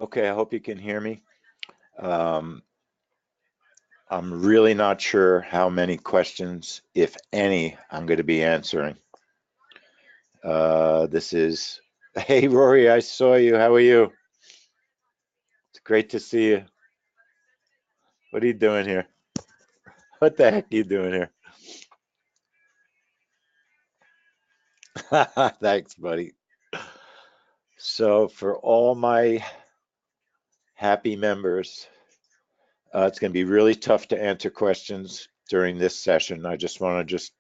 Okay, I hope you can hear me. Um, I'm really not sure how many questions, if any, I'm going to be answering. This is, hey Rory, I saw you. How are you? It's great to see you. What are you doing here? What the heck are you doing here? Thanks, buddy. So, for all my happy members, it's going to be really tough to answer questions during this session. I just want to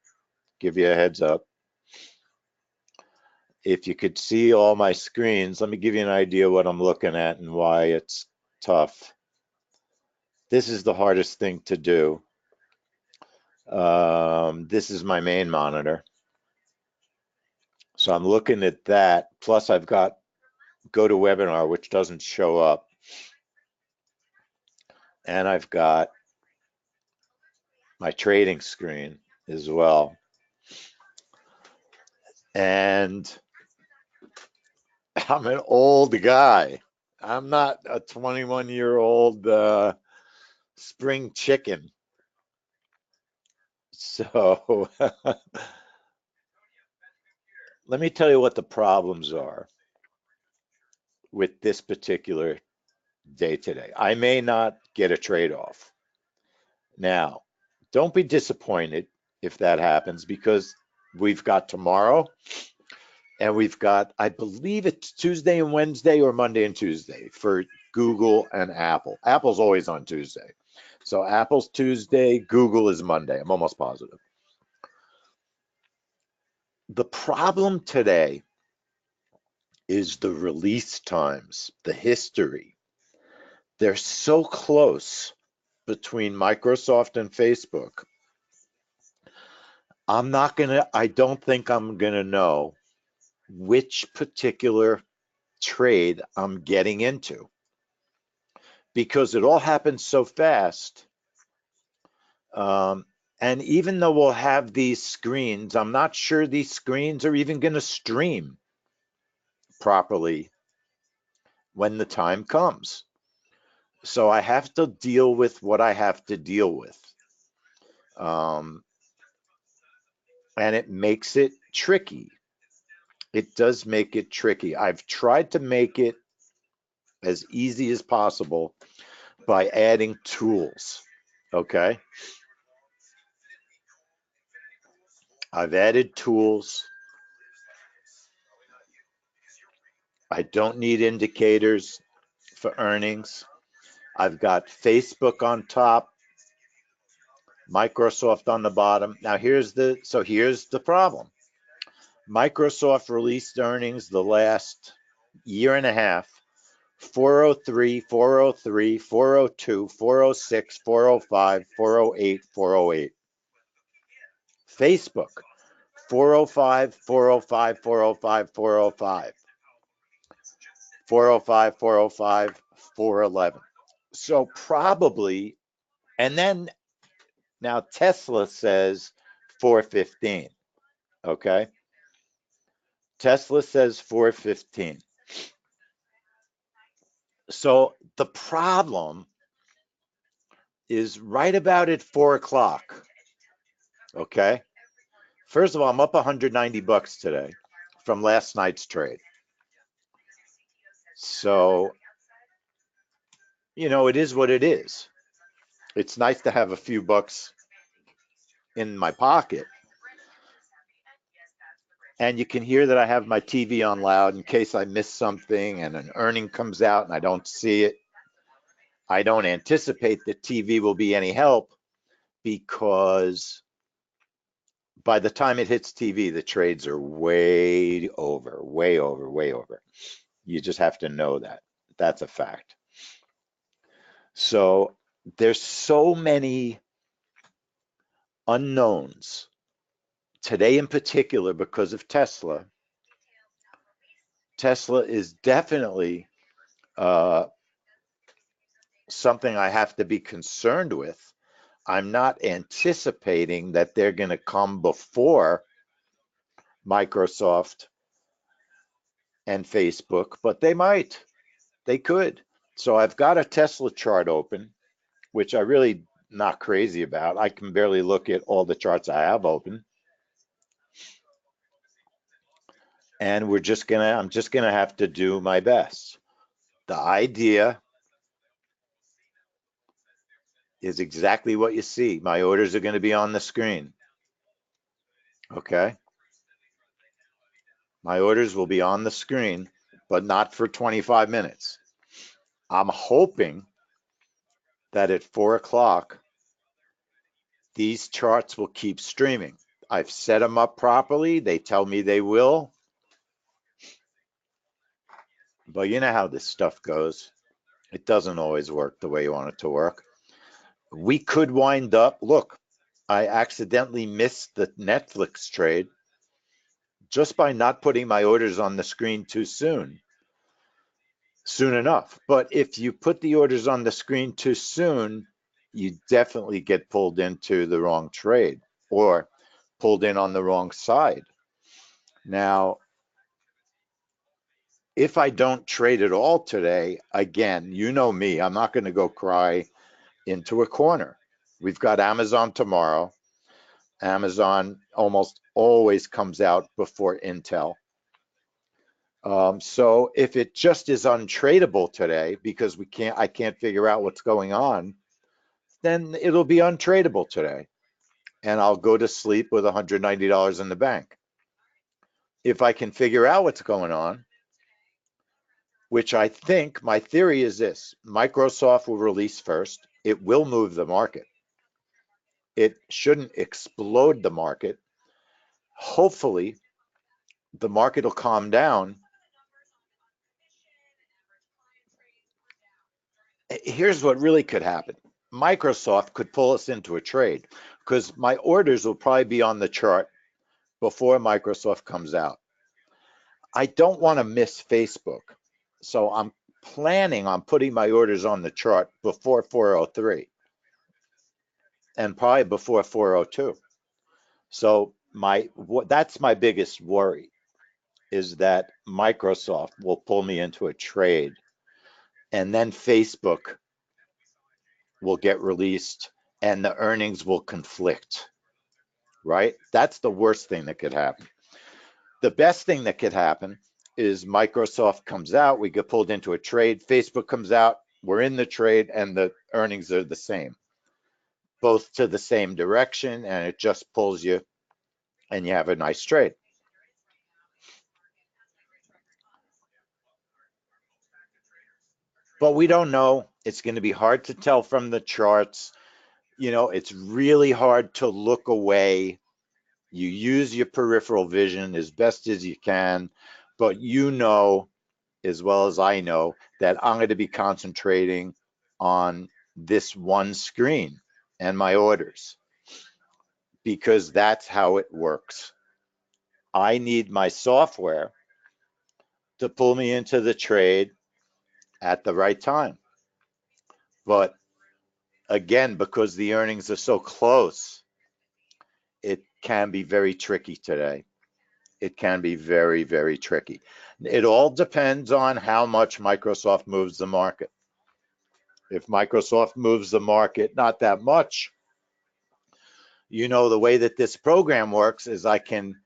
give you a heads up. If you could see all my screens, let me give you an idea what I'm looking at and why it's tough. This is the hardest thing to do. This is my main monitor. So I'm looking at that. Plus I've got GoToWebinar, which doesn't show up. And I've got my trading screen as well. And I'm an old guy. I'm not a 21-year-old spring chicken. So let me tell you what the problems are with this particular day today. I may not get a trade-off. Now, don't be disappointed if that happens because we've got tomorrow and we've got, I believe it's Tuesday and Wednesday or Monday and Tuesday for Google and Apple. Apple's always on Tuesday. So Apple's Tuesday, Google is Monday. I'm almost positive. The problem today is the release times, the history. They're so close between Microsoft and Facebook. I don't think I'm gonna know which particular trade I'm getting into because it all happens so fast. Um, and even though we'll have these screens, I'm not sure these screens are even gonna stream properly when the time comes. So I have to deal with what I have to deal with. Um, and it makes it tricky. It does make it tricky. I've tried to make it as easy as possible by adding tools. Okay. I've added tools. I don't need indicators for earnings. I've got Facebook on top, Microsoft on the bottom. Now here's the problem. Microsoft released earnings the last year and a half. 403, 403, 402, 406, 405, 408, 408. Facebook, 405, 405, 405, 405. 405, 405, 411. So probably, and then now Tesla says 415. Okay. Tesla says 415. So the problem is right about at 4 o'clock. Okay. First of all, I'm up 190 bucks today from last night's trade. So, it is what it is. It's nice to have a few bucks in my pocket. And you can hear that I have my TV on loud in case I miss something and an earning comes out and I don't see it. I don't anticipate that TV will be any help because by the time it hits TV, the trades are way over, way over, way over. You just have to know that. That's a fact. So there's so many unknowns today in particular because of Tesla. Tesla is definitely something I have to be concerned with. I'm not anticipating that they're going to come before Microsoft and Facebook, but they might. They could. So I've got a Tesla chart open, which I really not crazy about. I can barely look at all the charts I have open. And I'm just gonna have to do my best. The idea is exactly what you see. My orders are gonna be on the screen. Okay. My orders will be on the screen, but not for 25 minutes. I'm hoping that at 4 o'clock, these charts will keep streaming. I've set them up properly. They tell me they will. But you know how this stuff goes. It doesn't always work the way you want it to work. We could wind up, look, I accidentally missed the Netflix trade just by not putting my orders on the screen too soon enough. But if you put the orders on the screen too soon, you definitely get pulled into the wrong trade or pulled in on the wrong side. Now, if I don't trade at all today, again, you know me, I'm not going to go cry into a corner. We've got Amazon tomorrow. Amazon almost always comes out before Intel. So if it just is untradeable today because I can't figure out what's going on, then it'll be untradeable today, and I'll go to sleep with $190 in the bank. If I can figure out what's going on, which I think my theory is this: Microsoft will release first. It will move the market. It shouldn't explode the market. Hopefully, the market will calm down. Here's what really could happen. Microsoft could pull us into a trade because my orders will probably be on the chart before Microsoft comes out. I don't want to miss Facebook. So I'm planning on putting my orders on the chart before 403 and probably before 402. So that's my biggest worry, is that Microsoft will pull me into a trade and then Facebook will get released and the earnings will conflict, right? That's the worst thing that could happen. The best thing that could happen is Microsoft comes out, we get pulled into a trade, Facebook comes out, we're in the trade, and the earnings are the same, both to the same direction, and it just pulls you and you have a nice trade. But we don't know. It's going to be hard to tell from the charts. You know, it's really hard to look away. You use your peripheral vision as best as you can, but you know as well as I know that I'm going to be concentrating on this one screen and my orders because that's how it works. I need my software to pull me into the trade at the right time. But again, because the earnings are so close, it can be very tricky today. It can be very, very tricky. It all depends on how much Microsoft moves the market. If Microsoft moves the market not that much, you know, the way that this program works is I can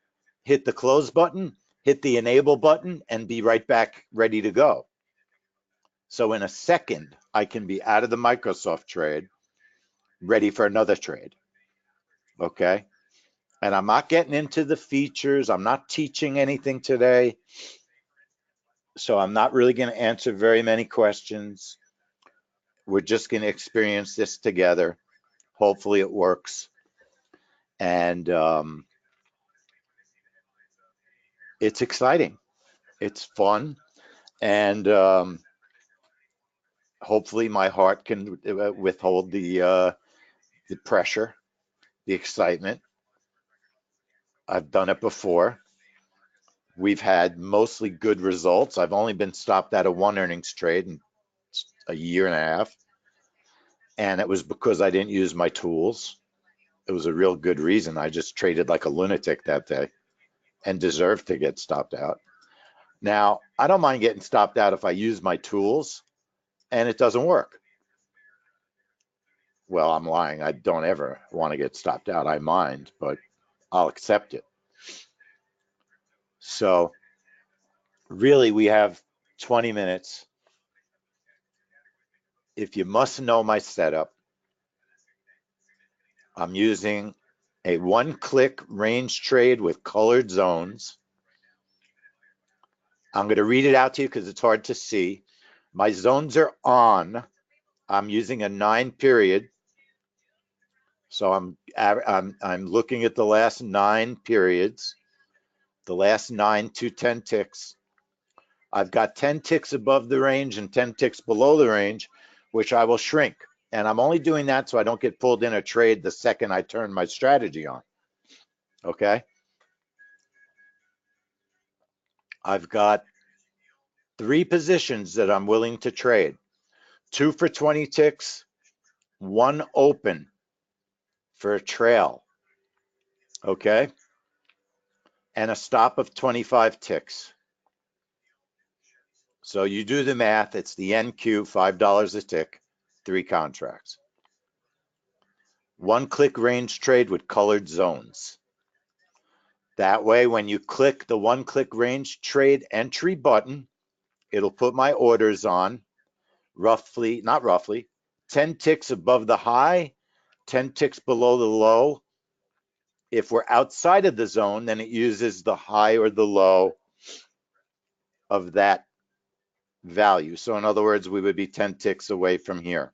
hit the close button, hit the enable button, and be right back ready to go. So in a second, I can be out of the Microsoft trade, ready for another trade. Okay. And I'm not getting into the features. I'm not teaching anything today. So I'm not really going to answer very many questions. We're just going to experience this together. Hopefully it works. And it's exciting. It's fun. And hopefully my heart can withhold the pressure, the excitement. I've done it before. We've had mostly good results. I've only been stopped out of one earnings trade in a year and a half. And it was because I didn't use my tools. It was a real good reason. I just traded like a lunatic that day and deserved to get stopped out. Now, I don't mind getting stopped out if I use my tools, and it doesn't work. Well, I'm lying. I don't ever want to get stopped out. I mind, but I'll accept it. So really, we have 20 minutes. If you must know my setup, I'm using a one-click range trade with colored zones. I'm going to read it out to you because it's hard to see. My zones are on. I'm using a 9 period. So I'm looking at the last 9 periods, the last 9 to 10 ticks. I've got 10 ticks above the range and 10 ticks below the range, which I will shrink. And I'm only doing that so I don't get pulled in a trade the second I turn my strategy on. Okay. I've got 3 positions that I'm willing to trade. 2 for 20 ticks, 1 open for a trail. Okay. And a stop of 25 ticks. So you do the math, it's the NQ, $5 a tick, 3 contracts. One-click range trade with colored zones. That way, when you click the one-click range trade entry button, it'll put my orders on roughly, not roughly, 10 ticks above the high, 10 ticks below the low. If we're outside of the zone, then it uses the high or the low of that value. So in other words, we would be 10 ticks away from here.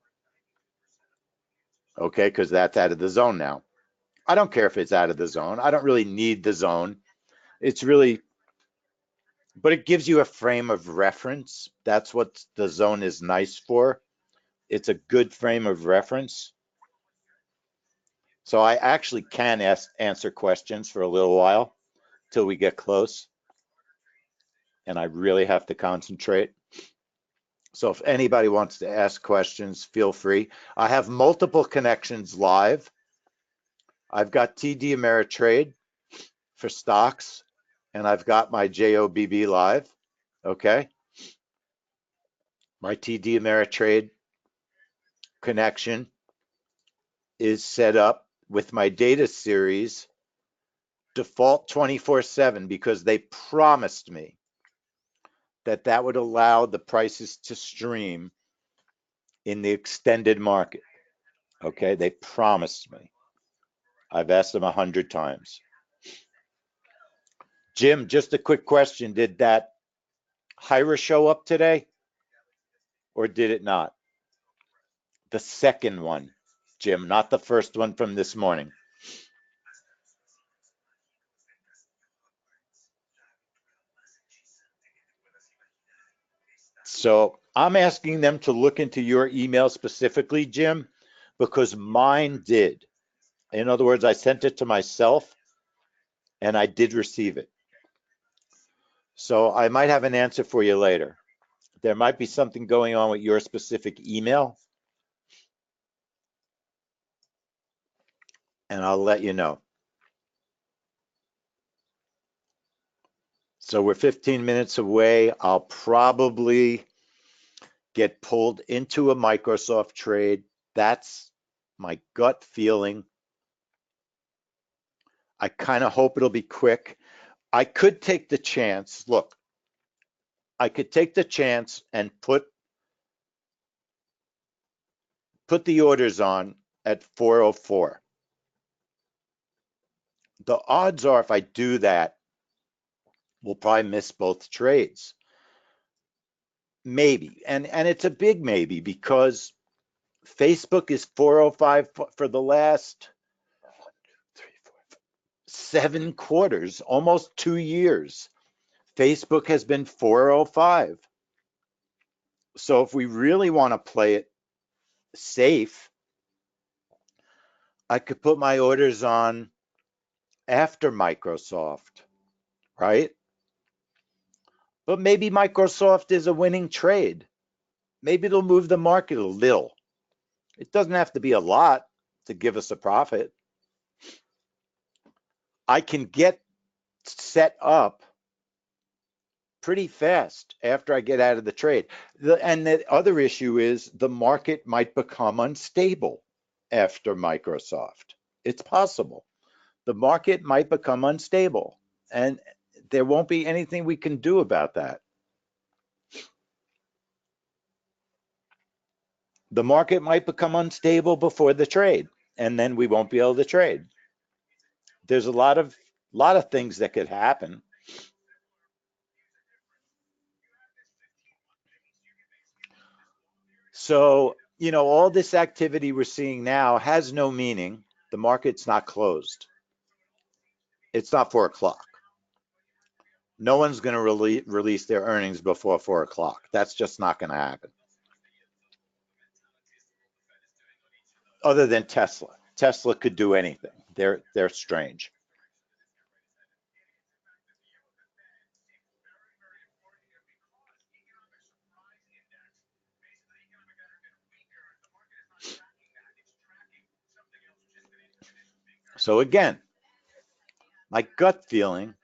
Okay, because that's out of the zone now. I don't care if it's out of the zone. I don't really need the zone. It's really, but it gives you a frame of reference. That's what the zone is nice for. It's a good frame of reference. So I actually can answer questions for a little while till we get close. And I really have to concentrate. So if anybody wants to ask questions, feel free. I have multiple connections live. I've got TD Ameritrade for stocks, and I've got my JOBB live. Okay. My TD Ameritrade connection is set up with my data series default 24/7 because they promised me that that would allow the prices to stream in the extended market. Okay, they promised me. I've asked them 100 times. Jim, just a quick question. Did that Hira show up today or did it not? The second one, Jim, not the first one from this morning. So I'm asking them to look into your email specifically, Jim, because mine did. In other words, I sent it to myself and I did receive it. So I might have an answer for you later. There might be something going on with your specific email, and I'll let you know. So we're 15 minutes away. I'll probably get pulled into a Microsoft trade. That's my gut feeling. I kind of hope it'll be quick. I could take the chance. Look, I could take the chance and put the orders on at 404. The odds are if I do that, we'll probably miss both trades. Maybe. And it's a big maybe because Facebook is 405 for the last 7 quarters, almost 2 years. Facebook has been 405. So if we really want to play it safe, I could put my orders on after Microsoft, right? But maybe Microsoft is a winning trade. Maybe it'll move the market a little. It doesn't have to be a lot to give us a profit. I can get set up pretty fast after I get out of the trade. And the other issue is the market might become unstable after Microsoft. It's possible. The market might become unstable, and there won't be anything we can do about that. The market might become unstable before the trade, and then we won't be able to trade. There's a lot of things that could happen. So, all this activity we're seeing now has no meaning. The market's not closed. It's not 4 o'clock. No one's going to release their earnings before 4 o'clock. That's just not going to happen. Other than Tesla. Tesla could do anything. They're strange. So again, my gut feeling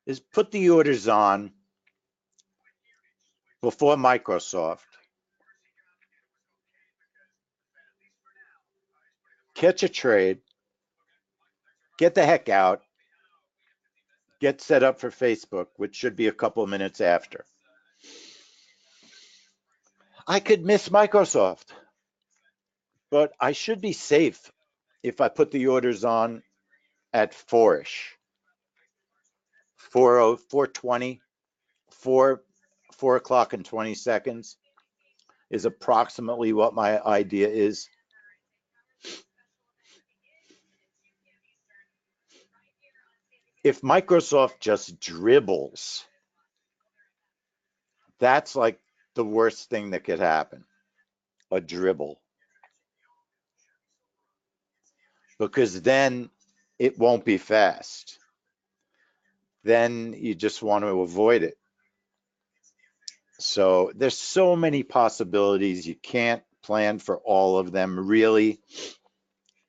is put the orders on before Microsoft. Catch a trade. Get the heck out. Get set up for Facebook, which should be a couple of minutes after. I could miss Microsoft, but I should be safe if I put the orders on at 4-ish. 4:20, 4 o'clock and 20 seconds is approximately what my idea is. If Microsoft just dribbles, that's like the worst thing that could happen, a dribble. Because then it won't be fast. Then you just want to avoid it. So there's so many possibilities. You can't plan for all of them, really.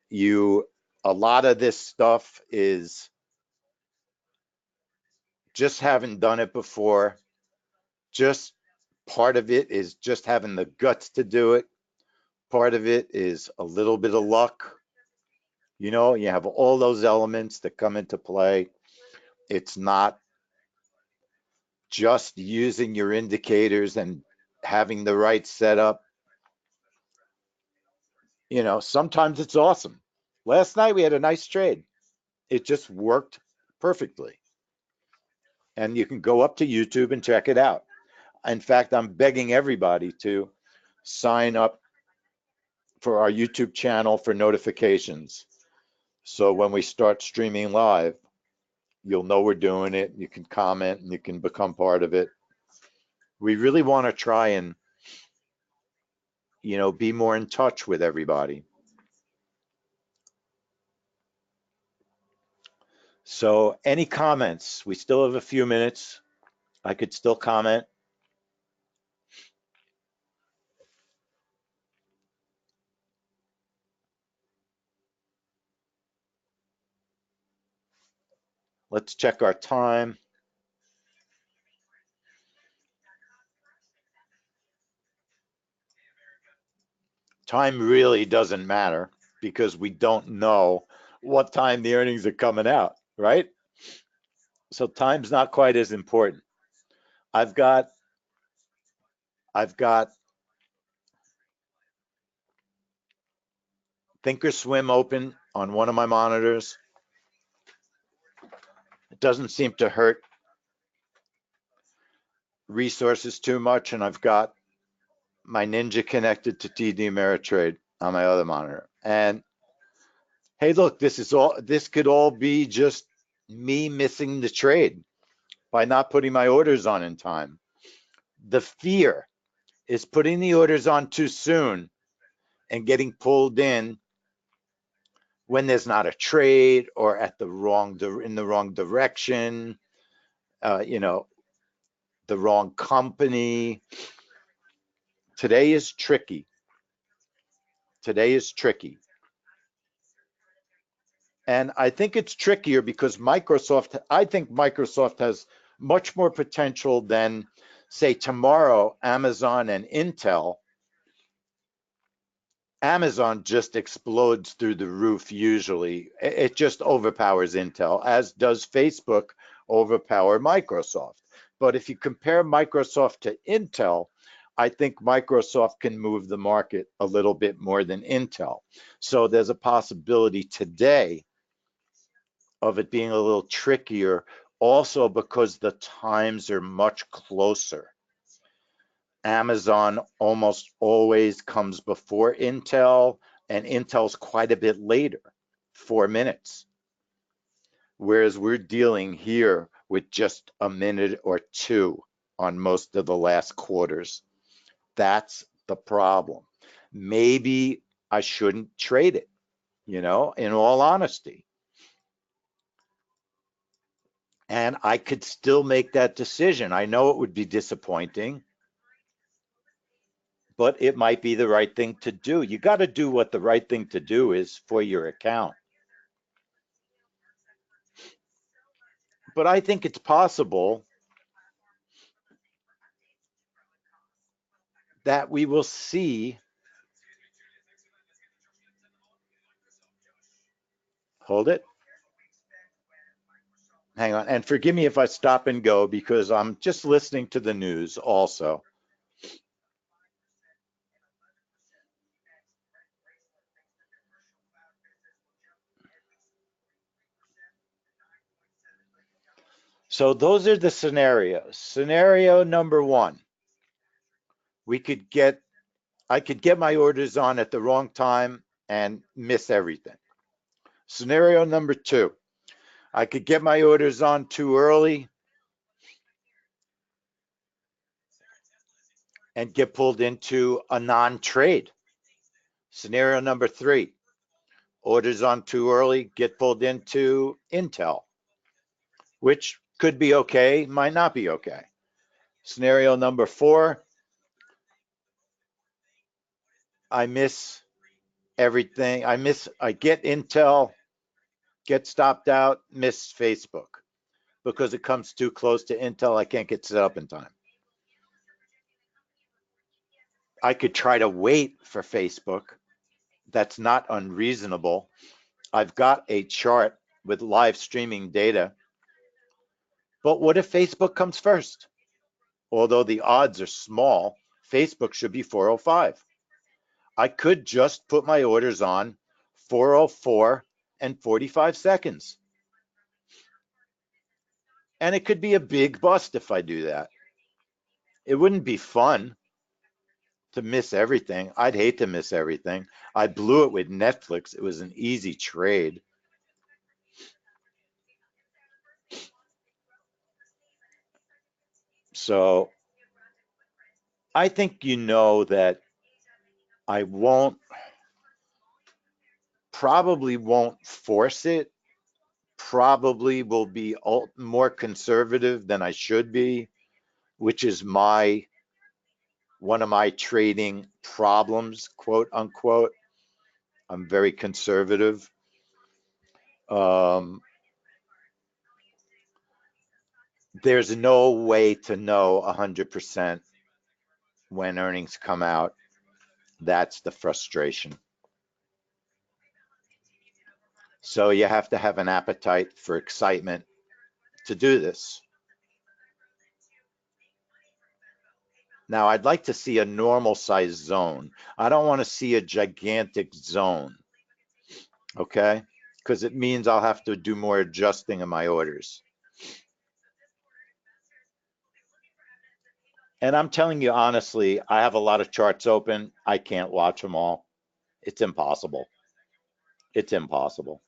A lot of this stuff is just haven't done it before. Just part of it is just having the guts to do it. Part of it is a little bit of luck. You have all those elements that come into play. It's not just using your indicators and having the right setup. Sometimes it's awesome. Last night we had a nice trade. It just worked perfectly. And you can go up to YouTube and check it out. In fact, I'm begging everybody to sign up for our YouTube channel for notifications. So when we start streaming live, you'll know we're doing it. You can comment and you can become part of it. We really want to try and, be more in touch with everybody. So any comments? We still have a few minutes. I could still comment. Let's check our time. Time really doesn't matter because we don't know what time the earnings are coming out, right? So time's not quite as important. I've got Thinkorswim open on one of my monitors. It doesn't seem to hurt resources too much, and I've got my Ninja connected to TD Ameritrade on my other monitor. And hey, look, this could all be just me missing the trade by not putting my orders on in time. The fear is putting the orders on too soon and getting pulled in when there's not a trade or in the wrong direction, the wrong company. Today is tricky. And I think it's trickier because I think Microsoft has much more potential than, say, tomorrow, Amazon and Intel. Amazon just explodes through the roof usually. It just overpowers Intel, as does Facebook overpower Microsoft. But if you compare Microsoft to Intel, I think Microsoft can move the market a little bit more than Intel. So there's a possibility today of it being a little trickier, also because the times are much closer. Amazon almost always comes before Intel, and Intel's quite a bit later, 4 minutes. Whereas we're dealing here with just a minute or two on most of the last quarters. That's the problem. Maybe I shouldn't trade it, in all honesty. And I could still make that decision. I know it would be disappointing, but it might be the right thing to do. You got to do what the right thing to do is for your account. But I think it's possible that we will see, hold it, hang on, and forgive me if I stop and go because I'm just listening to the news also. So those are the scenarios. Scenario number one, we could get, I could get my orders on at the wrong time and miss everything. Scenario number two, I could get my orders on too early and get pulled into a non-trade. Scenario number three, orders on too early, get pulled into Intel, which could be okay, might not be okay. Scenario number four, I miss everything. I get Intel, get stopped out, miss Facebook because it comes too close to Intel. I can't get set up in time. I could try to wait for Facebook. That's not unreasonable. I've got a chart with live streaming data. But what if Facebook comes first? Although the odds are small, Facebook should be 405. I could just put my orders on 404 and 45 seconds. And it could be a big bust if I do that. It wouldn't be fun to miss everything. I'd hate to miss everything. I blew it with Netflix. It was an easy trade. So I think that I probably won't force it, probably will be more conservative than I should be, which is one of my trading problems, quote unquote. I'm very conservative. Um, there's no way to know 100% when earnings come out. That's the frustration. So you have to have an appetite for excitement to do this. Now, I'd like to see a normal size zone. I don't want to see a gigantic zone, okay? Because it means I'll have to do more adjusting of my orders. And I'm telling you honestly, I have a lot of charts open. I can't watch them all. It's impossible. It's impossible.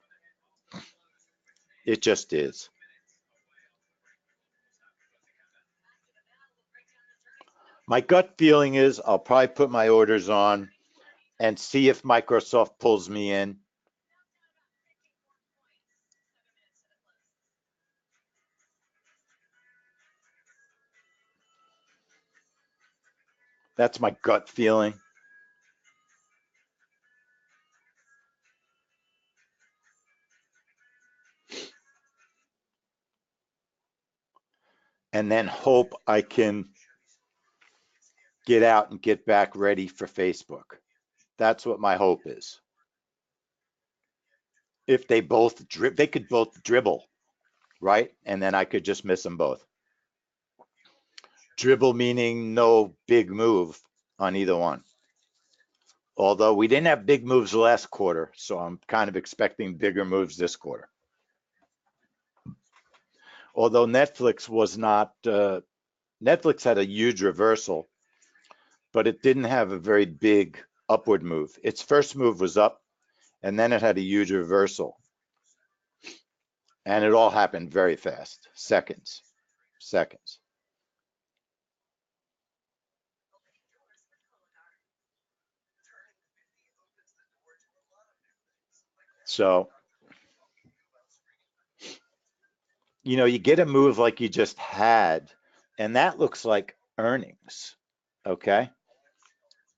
It just is. My gut feeling is I'll probably put my orders on and see if Microsoft pulls me in. That's my gut feeling. and then hope I can get out and get back ready for Facebook. That's what my hope is. If they could both dribble, right? And then I could just miss them both. Dribble meaning no big move on either one. Although we didn't have big moves last quarter, so I'm kind of expecting bigger moves this quarter. Although Netflix was not, Netflix had a huge reversal, but it didn't have a very big upward move. Its first move was up, and then it had a huge reversal. And it all happened very fast, seconds. So, you get a move like you just had, and that looks like earnings. Okay.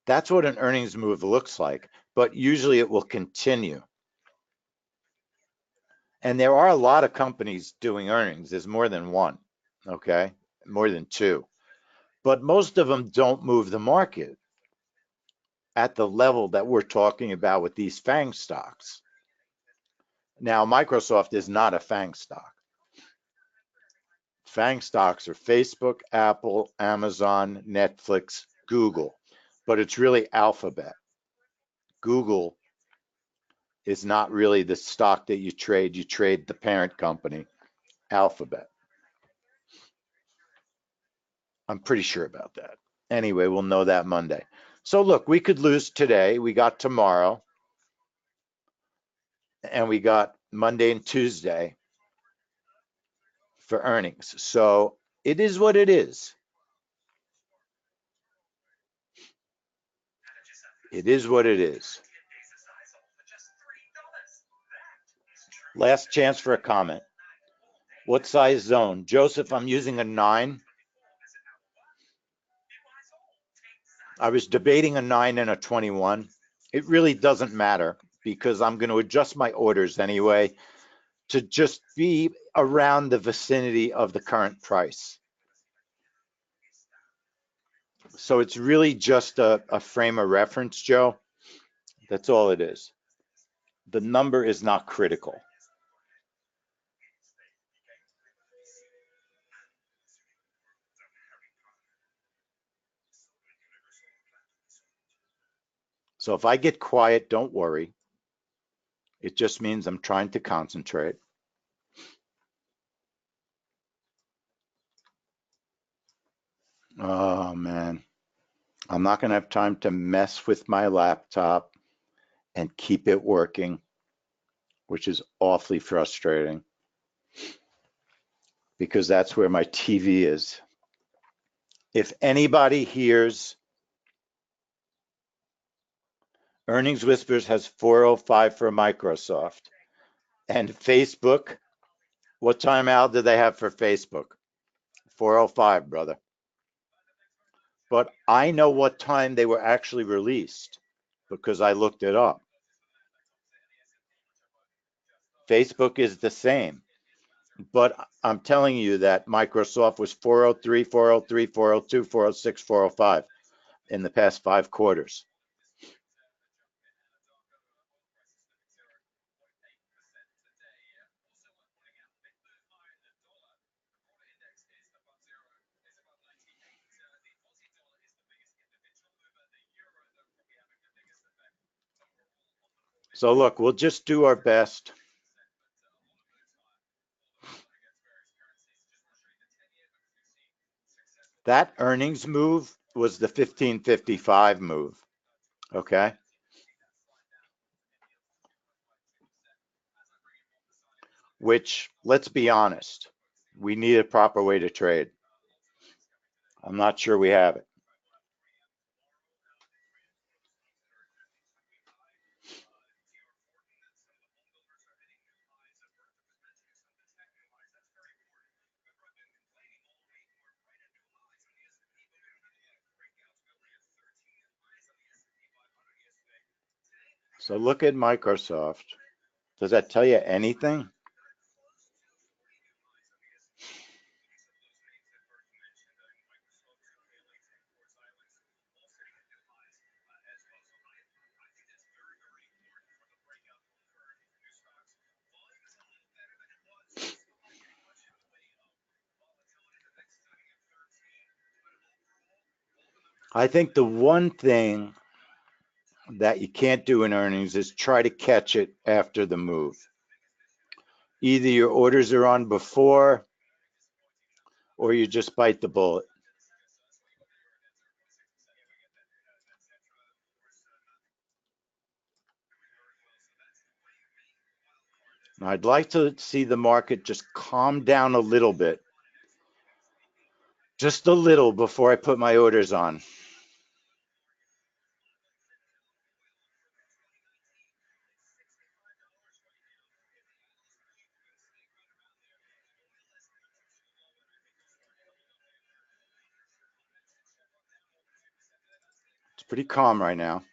That's what an earnings move looks like, but usually it will continue. And there are a lot of companies doing earnings. There's more than one. Okay. More than two. But most of them don't move the market at the level that we're talking about with these FANG stocks. Now, Microsoft is not a FANG stock. FANG stocks are Facebook, Apple, Amazon, Netflix, Google, but it's really Alphabet. Google is not really the stock that you trade. You trade the parent company, Alphabet. I'm pretty sure about that. Anyway, we'll know that Monday. So look, we could lose today. We got tomorrow, and we got Monday and Tuesday for earnings. So it is what it is. It is what it is. Last chance for a comment. What size zone? Joseph, I'm using a 9. I was debating a 9 and a 21. It really doesn't matter because I'm going to adjust my orders anyway to just be around the vicinity of the current price. So it's really just a frame of reference, Joe. That's all it is. The number is not critical. So if I get quiet, don't worry. It just means I'm trying to concentrate. Oh man, I'm not going to have time to mess with my laptop and keep it working, which is awfully frustrating because that's where my TV is. If anybody hears Earnings Whispers has 405 for Microsoft and Facebook, what time out do they have for Facebook? 405, brother. But I know what time they were actually released because I looked it up. Facebook is the same. But I'm telling you that Microsoft was 403, 403, 402, 406, 405 in the past 5 quarters. So look, we'll just do our best. That earnings move was the 1555 move. Okay. Which, let's be honest, we need a proper way to trade. I'm not sure we have it. So look at Microsoft. Does that tell you anything? I think the one thing that you can't do in earnings is try to catch it after the move. Either your orders are on before or you just bite the bullet. Now, I'd like to see the market just calm down a little bit, just a little before I put my orders on. It's pretty calm right now.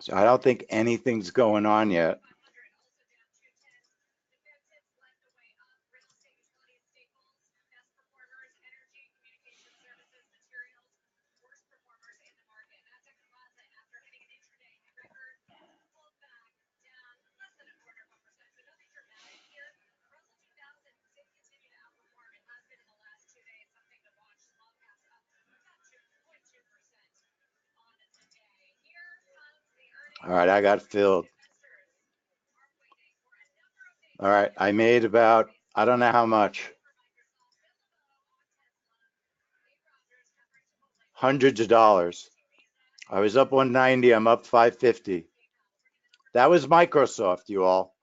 So I don't think anything's going on yet. All right, I got filled. All right, I made about, I don't know how much, hundreds of dollars. I was up 190, I'm up 550. That was Microsoft, you all.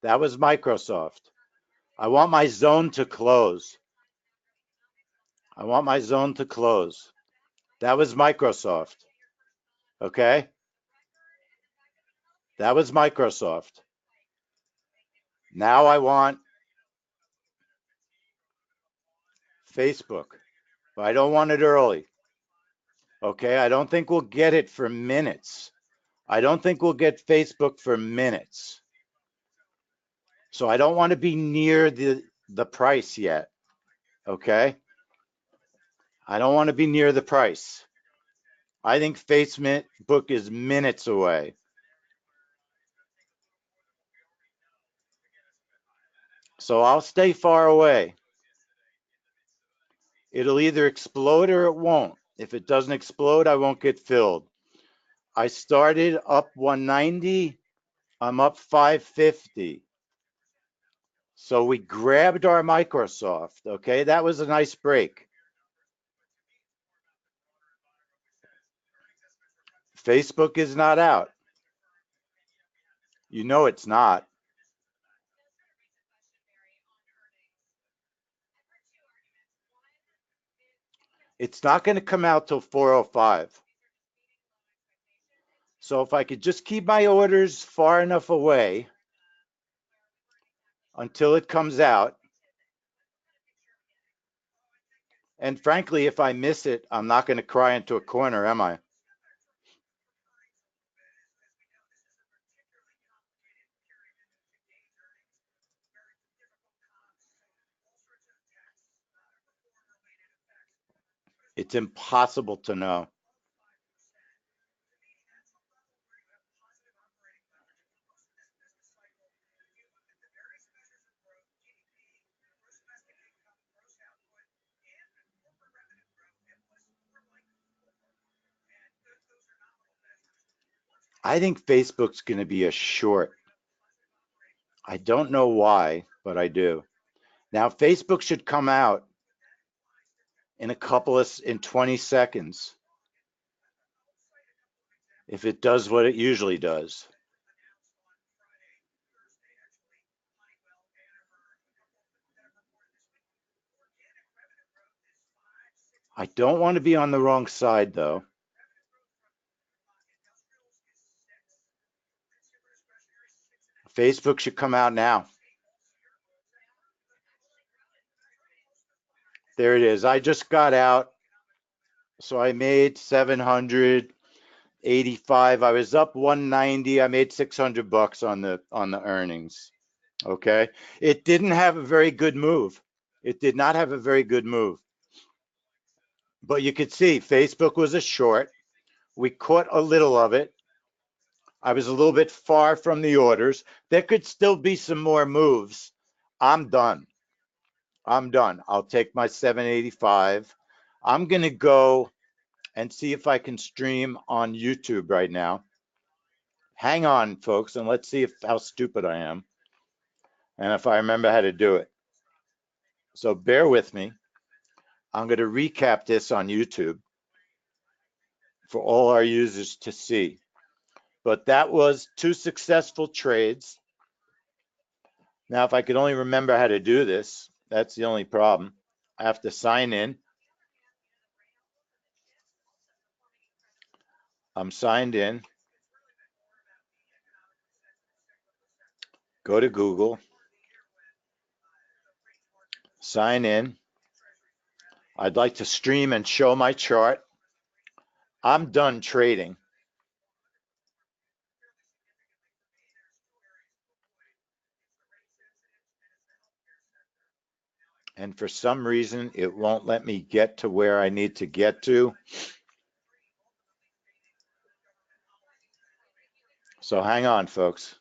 That was Microsoft. I want my zone to close. I want my zone to close. That was Microsoft. Okay? That was Microsoft. Now I want Facebook, but I don't want it early. Okay? I don't think we'll get it for minutes. I don't think we'll get Facebook for minutes. So I don't want to be near the price yet. Okay? I don't want to be near the price. I think Facebook is minutes away. So I'll stay far away. It'll either explode or it won't. If it doesn't explode, I won't get filled. I started up 190. I'm up 550. So we grabbed our Microsoft. Okay, that was a nice break. Facebook is not out. You know it's not. It's not going to come out till 4:05. So if I could just keep my orders far enough away until it comes out, and frankly, if I miss it, I'm not going to cry into a corner, am I? It's impossible to know. I think Facebook's going to be a short. I don't know why, but I do. Now, Facebook should come out in 20 seconds if it does what it usually does. I don't want to be on the wrong side though. Facebook should come out now. There it is. I just got out. So I made 785. I was up 190. I made 600 bucks on the earnings. Okay. It didn't have a very good move. It did not have a very good move. But you could see Facebook was a short. We caught a little of it. I was a little bit far from the orders. There could still be some more moves. I'm done. I'm done. I'll take my 785. I'm going to go and see if I can stream on YouTube right now. Hang on, folks, and let's see how stupid I am and if I remember how to do it. So bear with me. I'm going to recap this on YouTube for all our users to see. But that was 2 successful trades. Now, if I could only remember how to do this, that's the only problem. I have to sign in. I'm signed in. Go to Google. Sign in. I'd like to stream and show my chart. I'm done trading. And for some reason, it won't let me get to where I need to get to. So hang on, folks.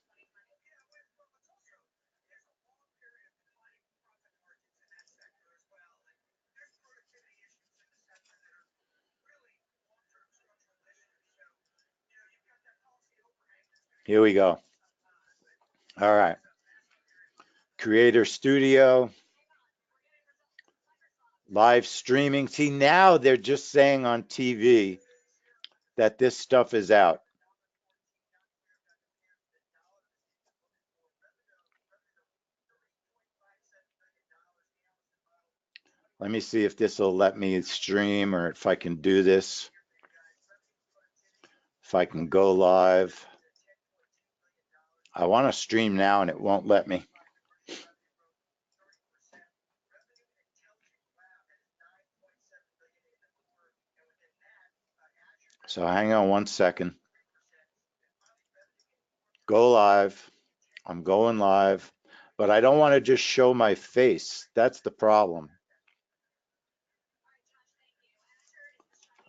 Here we go. All right. Creator Studio. Live streaming. See, now they're just saying on TV that this stuff is out. Let me see if this will let me stream or if I can do this. If I can go live. I want to stream now and it won't let me. So hang on 1 second. Go live. I'm going live, but I don't want to just show my face. That's the problem.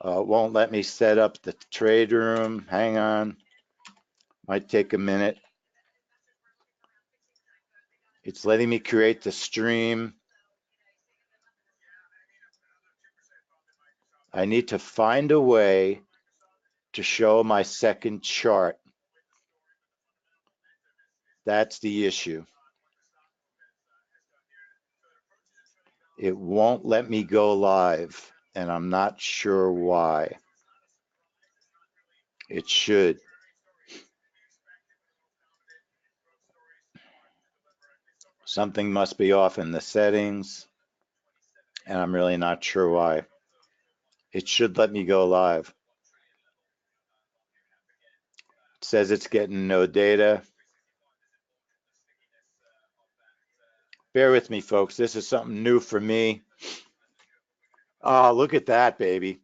It won't let me set up the trade room. Hang on. Might take a minute. It's letting me create the stream. I need to find a way to show my second chart. That's the issue. It won't let me go live, and I'm not sure why. It should. Something must be off in the settings, and I'm really not sure why. It should let me go live. It says it's getting no data. Bear with me, folks. This is something new for me. Oh, look at that, baby.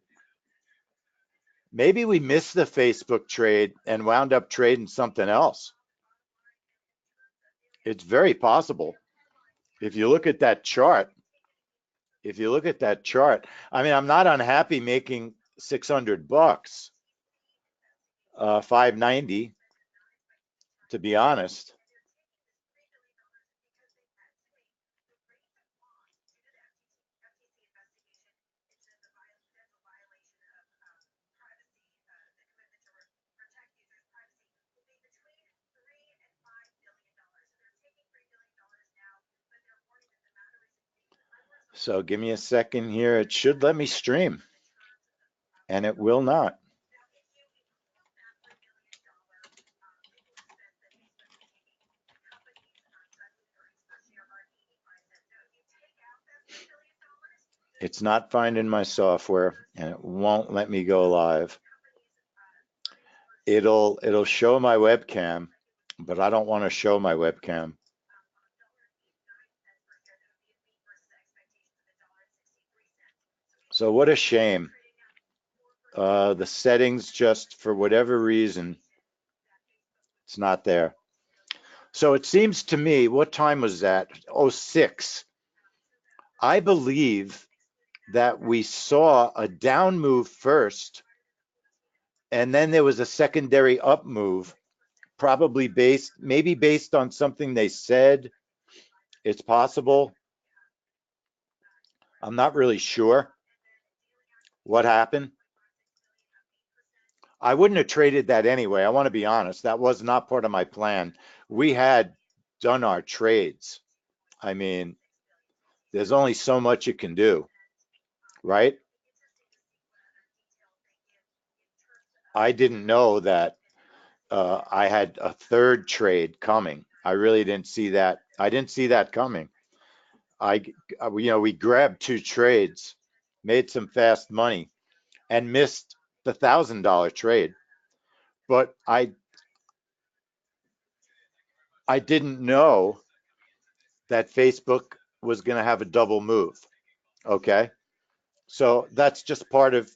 Maybe we missed the Facebook trade and wound up trading something else. It's very possible. If you look at that chart, I mean, I'm not unhappy making 600 bucks, 590, to be honest. So give me a second here. It should let me stream, and it will not. It's not finding my software and it won't let me go live. It'll show my webcam, but I don't want to show my webcam. So what a shame. The settings, just for whatever reason, it's not there. So it seems to me, what time was that? Oh, 6. I believe that we saw a down move first, and then there was a secondary up move, probably maybe based on something they said. It's possible. I'm not really sure what happened. I wouldn't have traded that anyway. I want to be honest. That was not part of my plan. We had done our trades. I mean, there's only so much you can do, right? I didn't know that I had a third trade coming. I really didn't see that. I didn't see that coming. We grabbed 2 trades, made some fast money, and missed the $1,000 trade. But I didn't know that Facebook was going to have a double move. Okay, so it's just part of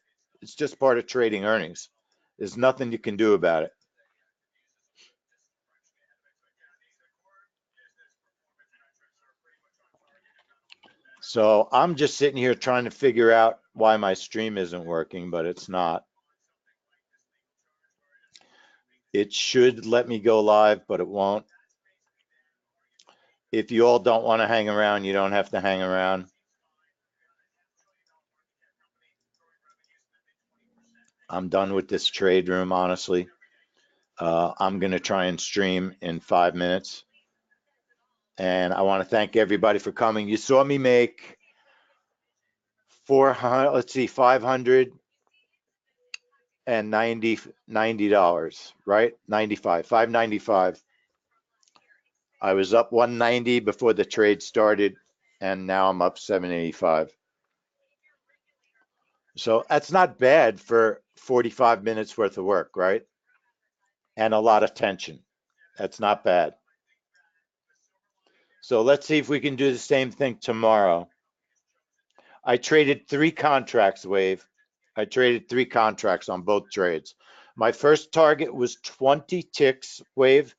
trading earnings. There's nothing you can do about it. So I'm just sitting here trying to figure out why my stream isn't working, but it's not. It should let me go live, but it won't. If you all don't want to hang around, you don't have to hang around. I'm done with this trade room, honestly. I'm going to try and stream in 5 minutes. And I want to thank everybody for coming. You saw me make 590, right? 95, 595. I was up 190 before the trade started, and now I'm up 785. So that's not bad for 45 minutes worth of work, right? And a lot of tension. That's not bad. So let's see if we can do the same thing tomorrow. I traded 3 contracts, Wave. I traded 3 contracts on both trades. My first target was 20 ticks, Wave.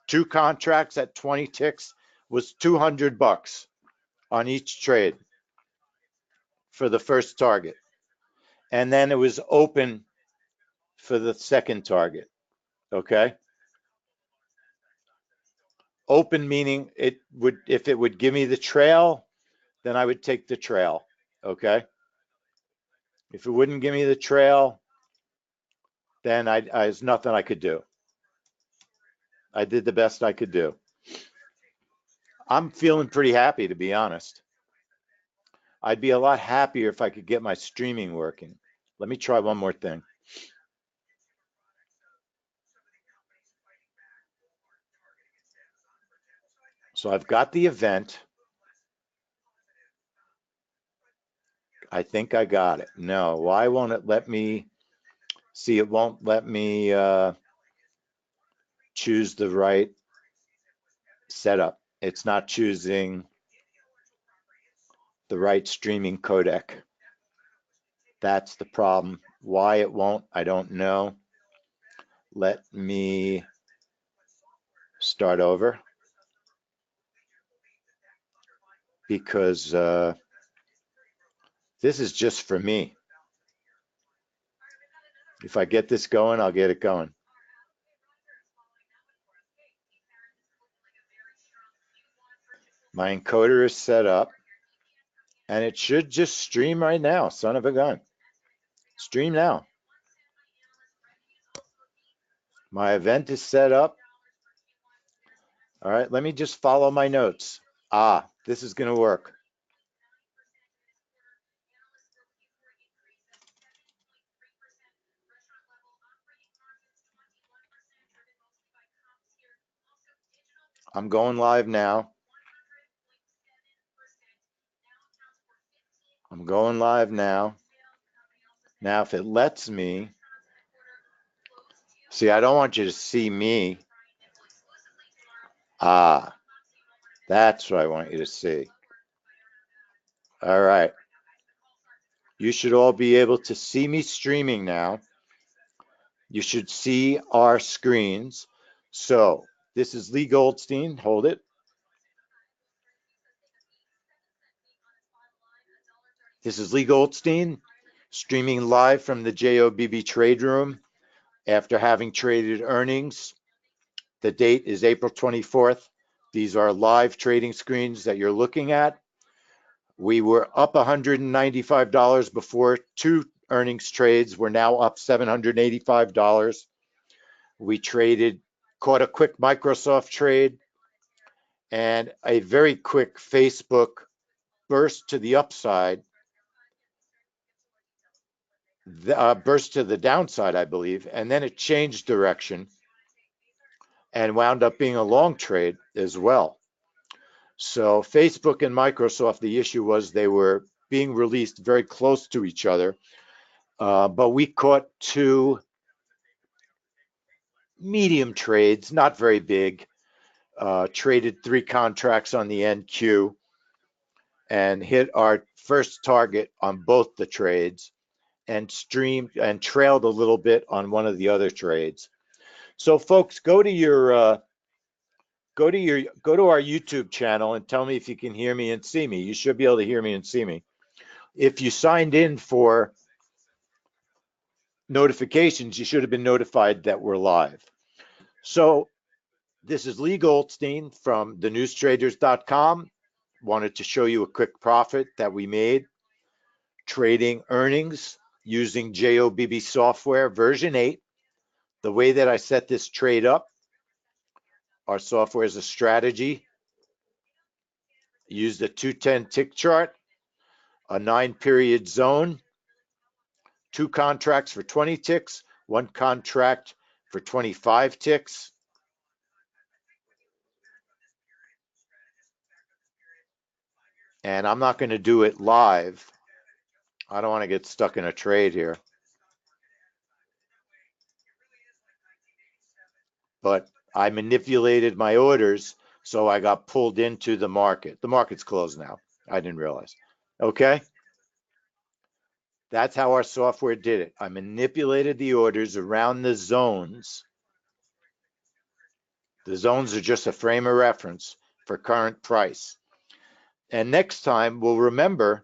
2 contracts at 20 ticks was $200 on each trade for the first target. And then it was open for the second target. Okay. Open meaning if it would give me the trail, then I would take the trail. Okay. If it wouldn't give me the trail, then there's nothing I could do. I did the best I could do. I'm feeling pretty happy, to be honest. I'd be a lot happier if I could get my streaming working. Let me try one more thing. So I've got the event. I think I got it. No, why won't it let me see? It won't let me choose the right setup. It's not choosing the right streaming codec. That's the problem. Why it won't, I don't know. Let me start over because this is just for me. If I get this going, I'll get it going. My encoder is set up and it should just stream right now, son of a gun. Stream now. My event is set up. All right, let me just follow my notes. This is going to work. I'm going live now. I'm going live now. Now, if it lets me, see, I don't want you to see me. Ah, that's what I want you to see. All right. You should all be able to see me streaming now. You should see our screens. So this is Lee Goldstein. Hold it. This is Lee Goldstein streaming live from the JOBB trade room after having traded earnings. The date is April 24th. These are live trading screens that you're looking at. We were up $195 before two earnings trades. We're now up $785. We caught a quick Microsoft trade and a very quick Facebook burst to the upside, burst to the downside, I believe, and then it changed direction and wound up being a long trade as well. So Facebook and Microsoft, the issue was they were being released very close to each other, but we caught two medium trades, not very big, traded 3 contracts on the NQ and hit our first target on both the trades and streamed and trailed a little bit on one of the other trades. So folks, go to our YouTube channel and tell me if you can hear me and see me. You should be able to hear me and see me. If you signed in for notifications, you should have been notified that we're live. So this is Lee Goldstein from thenewstraders.com. Wanted to show you a quick profit that we made trading earnings using JOBB software version 8. The way that I set this trade up, our software is a strategy. Used a 210 tick chart, a 9-period zone, 2 contracts for 20 ticks, 1 contract for 25 ticks. And I'm not going to do it live. I don't want to get stuck in a trade here. But I manipulated my orders, so I got pulled into the market. The market's closed now. I didn't realize. Okay? That's how our software did it. I manipulated the orders around the zones. The zones are just a frame of reference for current price. And next time, we'll remember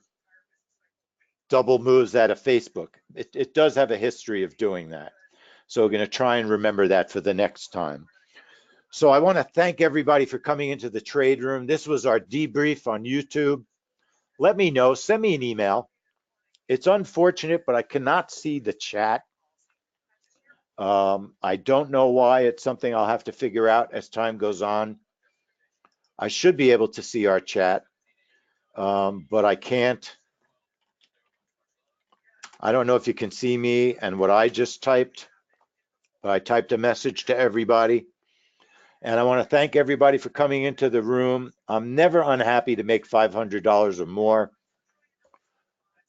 double moves out of Facebook. It does have a history of doing that. So we're going to try and remember that for the next time. So I want to thank everybody for coming into the trade room. This was our debrief on YouTube. Let me know, send me an email. It's unfortunate, but I cannot see the chat. I don't know why. It's something I'll have to figure out as time goes on. I should be able to see our chat, but I can't. I don't know if you can see me and what I just typed, but I typed a message to everybody. And I want to thank everybody for coming into the room. I'm never unhappy to make $500 or more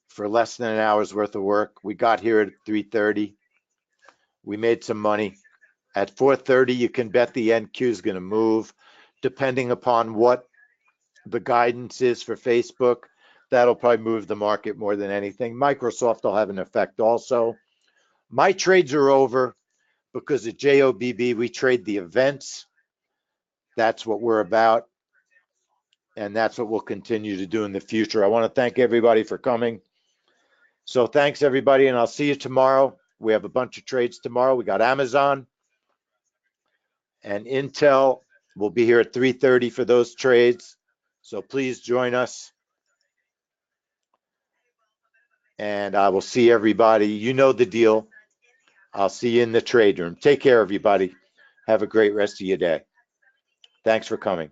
for less than an hour's worth of work. We got here at 3:30. We made some money. At 4:30, you can bet the NQ is going to move, depending upon what the guidance is for Facebook. That'll probably move the market more than anything. Microsoft will have an effect also. My trades are over because at JOBB, we trade the events. That's what we're about. And that's what we'll continue to do in the future. I want to thank everybody for coming. So thanks, everybody, and I'll see you tomorrow. We have a bunch of trades tomorrow. We got Amazon and Intel. We'll be here at 3:30 for those trades. So please join us. And I will see everybody. You know the deal. I'll see you in the trade room. Take care, everybody. Have a great rest of your day. Thanks for coming.